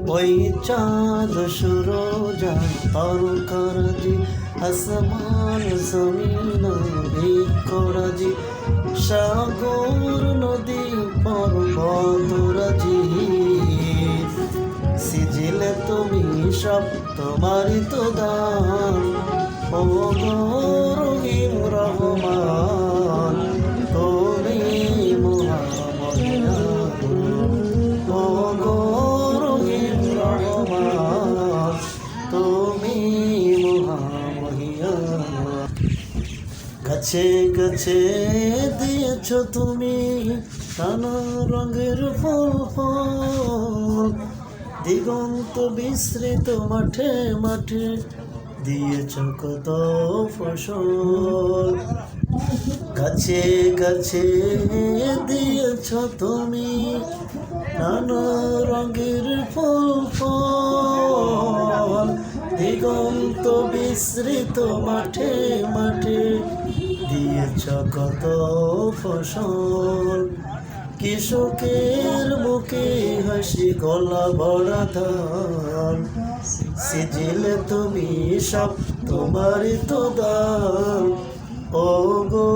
ওই চাঁদ সুরজা তারকারাজি আসমান জমিন ভিক্ষরাজি সাগর নদী পর্বতরাজি সিজিলে তুমি সব তোমারই তো দান ও গো রহিম রহমান তুমি মহামহিয়ান ও গো রহিম রহমান তুমি মহামহিয়ান গাছে গাছে দিয়েছ তুমি নানা রঙের ফুল ফল দিগন্ত বিস্তৃত মাঠে মাঠে দিয়েছ কত ফসল গাছে গাছে দিয়েছ তুমি নানা রঙের ফুল ফল দিগন্ত বিস্তৃত মাঠে মাঠে দিয়েছ কত ফসল কৃষকের মুখে হাসি গলা ভরা ধান সিজিলে তুমি সব তোমারই তো দান ও গো